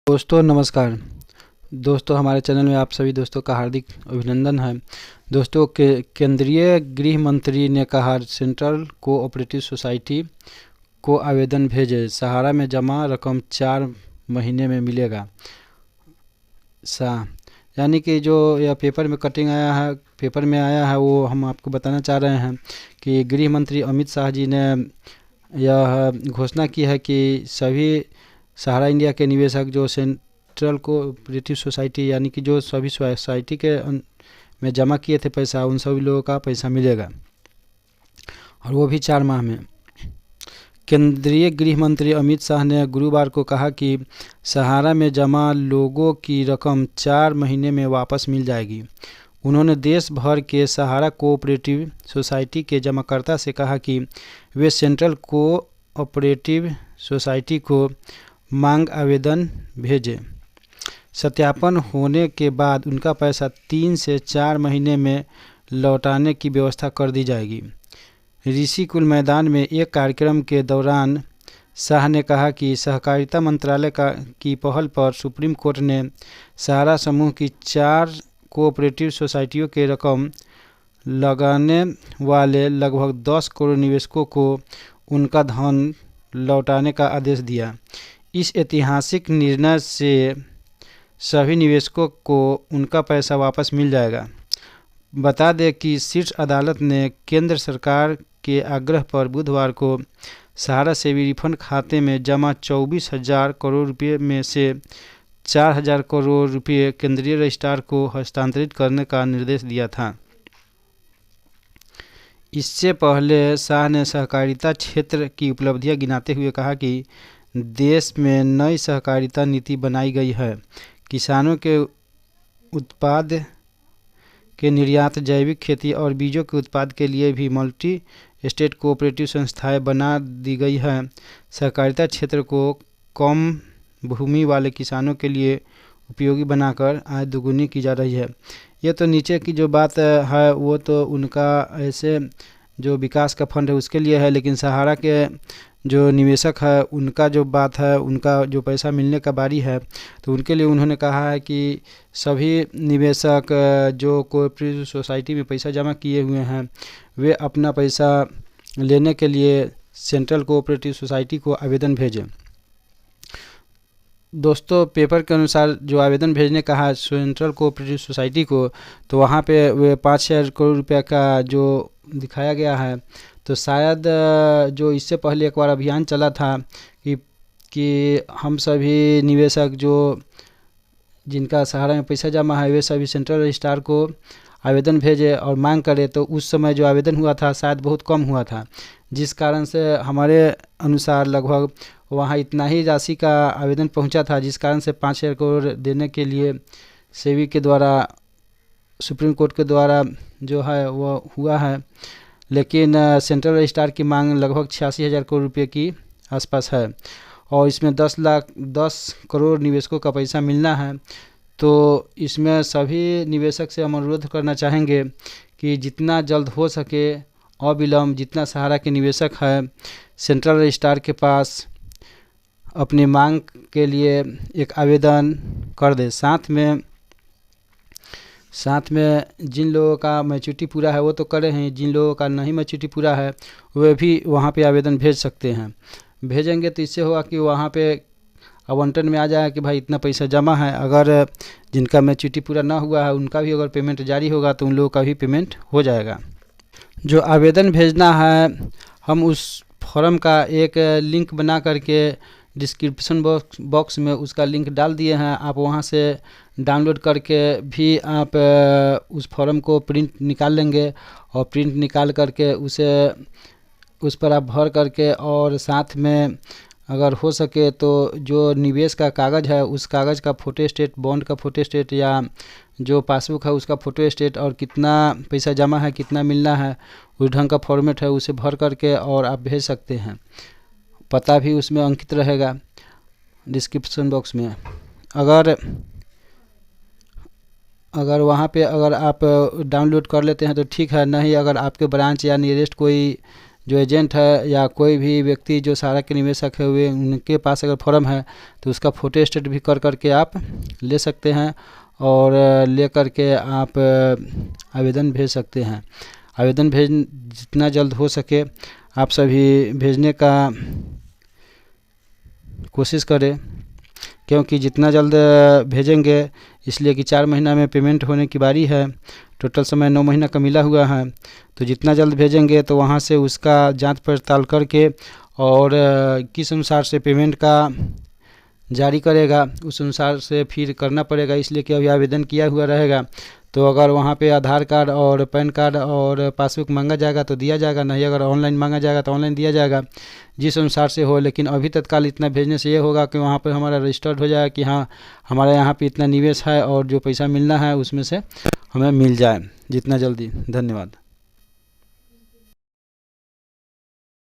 दोस्तों नमस्कार। दोस्तों हमारे चैनल में आप सभी दोस्तों का हार्दिक अभिनंदन है। दोस्तों केंद्रीय गृह मंत्री ने कहा सेंट्रल कोऑपरेटिव सोसाइटी को आवेदन भेजे, सहारा में जमा रकम 4 महीने में मिलेगा। यानी कि जो यह पेपर में कटिंग आया है, पेपर में आया है, वो हम आपको बताना चाह रहे हैं कि गृह मंत्री अमित शाह जी ने यह घोषणा की है कि सभी सहारा इंडिया के निवेशक जो सेंट्रल कोऑपरेटिव सोसाइटी यानी कि जो सभी सोसाइटी के में जमा किए थे पैसा, उन सभी लोगों का पैसा मिलेगा और वो भी 4 माह में। केंद्रीय गृह मंत्री अमित शाह ने गुरुवार को कहा कि सहारा में जमा लोगों की रकम 4 महीने में वापस मिल जाएगी। उन्होंने देश भर के सहारा कोऑपरेटिव सोसाइटी के जमाकर्ता से कहा कि वे सेंट्रल कोऑपरेटिव सोसाइटी को मांग आवेदन भेजें। सत्यापन होने के बाद उनका पैसा 3 से 4 महीने में लौटाने की व्यवस्था कर दी जाएगी। ऋषिकुल मैदान में एक कार्यक्रम के दौरान शाह ने कहा कि सहकारिता मंत्रालय की पहल पर सुप्रीम कोर्ट ने सहारा समूह की 4 कोऑपरेटिव सोसाइटियों के रकम लगाने वाले लगभग 10 करोड़ निवेशकों को उनका धन लौटाने का आदेश दिया। इस ऐतिहासिक निर्णय से सभी निवेशकों को उनका पैसा वापस मिल जाएगा। बता दें कि शीर्ष अदालत ने केंद्र सरकार के आग्रह पर बुधवार को सहारा सेवी रिफंड खाते में जमा 24,000 करोड़ रुपये में से 4,000 करोड़ रुपये केंद्रीय रजिस्ट्रार को हस्तांतरित करने का निर्देश दिया था। इससे पहले शाह ने सहकारिता क्षेत्र की उपलब्धियां गिनाते हुए कहा कि देश में नई सहकारिता नीति बनाई गई है। किसानों के उत्पाद के निर्यात, जैविक खेती और बीजों के उत्पाद के लिए भी मल्टी स्टेट कोऑपरेटिव संस्थाएं बना दी गई है। सहकारिता क्षेत्र को कम भूमि वाले किसानों के लिए उपयोगी बनाकर आय दोगुनी की जा रही है। ये तो नीचे की जो बात है वो तो उनका ऐसे जो विकास का फंड है उसके लिए है, लेकिन सहारा के जो निवेशक है उनका जो बात है, उनका जो पैसा मिलने का बारी है, तो उनके लिए उन्होंने कहा है कि सभी निवेशक जो कोऑपरेटिव सोसाइटी में पैसा जमा किए हुए हैं वे अपना पैसा लेने के लिए सेंट्रल कोऑपरेटिव सोसाइटी को आवेदन भेजें। दोस्तों पेपर के अनुसार जो आवेदन भेजने का है सेंट्रल कोऑपरेटिव सोसाइटी को, तो वहाँ पे वे 5,000 करोड़ रुपये का जो दिखाया गया है, तो शायद जो इससे पहले एक बार अभियान चला था कि हम सभी निवेशक जो जिनका सहारा में पैसा जमा है वे सभी सेंट्रल रजिस्ट्रार को आवेदन भेजे और मांग करे, तो उस समय जो आवेदन हुआ था शायद बहुत कम हुआ था, जिस कारण से हमारे अनुसार लगभग वहाँ इतना ही राशि का आवेदन पहुँचा था, जिस कारण से 5,000 करोड़ देने के लिए सेबी के द्वारा, सुप्रीम कोर्ट के द्वारा जो है वो हुआ है। लेकिन सेंट्रल रजिस्ट्रार की मांग लगभग 86,000 करोड़ रुपये की आसपास है और इसमें 10 करोड़ निवेशकों का पैसा मिलना है। तो इसमें सभी निवेशक से हम अनुरोध करना चाहेंगे कि जितना जल्द हो सके अविलंब जितना सहारा के निवेशक है सेंट्रल रजिस्ट्रार के पास अपनी मांग के लिए एक आवेदन कर दे। साथ में जिन लोगों का मैच्योरिटी पूरा है वो तो करे हैं, जिन लोगों का नहीं मैच्योरिटी पूरा है वे भी वहाँ पे आवेदन भेज सकते हैं। भेजेंगे तो इससे होगा कि वहाँ पे आवंटन में आ जाएगा कि भाई इतना पैसा जमा है। अगर जिनका मैच्योरिटी पूरा ना हुआ है उनका भी अगर पेमेंट जारी होगा तो उन लोगों का भी पेमेंट हो जाएगा। जो आवेदन भेजना है हम उस फॉर्म का एक लिंक बना करके डिस्क्रिप्शन बॉक्स में उसका लिंक डाल दिए हैं। आप वहां से डाउनलोड करके भी आप उस फॉर्म को प्रिंट निकाल लेंगे और प्रिंट निकाल करके उस पर आप भर करके और साथ में अगर हो सके तो जो निवेश का कागज़ है उस कागज़ का फोटो स्टेट, बॉन्ड का फोटो स्टेट या जो पासबुक है उसका फोटो स्टेट और कितना पैसा जमा है कितना मिलना है उस ढंग का फॉर्मेट है उसे भर करके और आप भेज सकते हैं। पता भी उसमें अंकित रहेगा डिस्क्रिप्शन बॉक्स में। अगर वहाँ पे अगर आप डाउनलोड कर लेते हैं तो ठीक है, नहीं अगर आपके ब्रांच या नियरेस्ट कोई जो एजेंट है या कोई भी व्यक्ति जो सहारा के निवेशक है हुए उनके पास अगर फॉर्म है तो उसका फ़ोटो स्टेट भी कर करके आप ले सकते हैं और ले करके आप आवेदन भेज सकते हैं। आवेदन जितना जल्द हो सके आप सभी भेजने का कोशिश करें, क्योंकि जितना जल्द भेजेंगे, इसलिए कि 4 महीना में पेमेंट होने की बारी है। टोटल समय 9 महीना का मिला हुआ है, तो जितना जल्द भेजेंगे तो वहाँ से उसका जांच पड़ताल करके और किस अनुसार से पेमेंट का जारी करेगा उस अनुसार से फिर करना पड़ेगा। इसलिए कि अभी आवेदन किया हुआ रहेगा, तो अगर वहाँ पे आधार कार्ड और पैन कार्ड और पासबुक मांगा जाएगा तो दिया जाएगा, नहीं अगर ऑनलाइन मांगा जाएगा तो ऑनलाइन दिया जाएगा, जिस अनुसार से हो। लेकिन अभी तत्काल इतना भेजने से ये होगा कि वहाँ पर हमारा रजिस्टर्ड हो जाए कि हाँ हमारे यहाँ पे इतना निवेश है और जो पैसा मिलना है उसमें से हमें मिल जाए जितना जल्दी। धन्यवाद।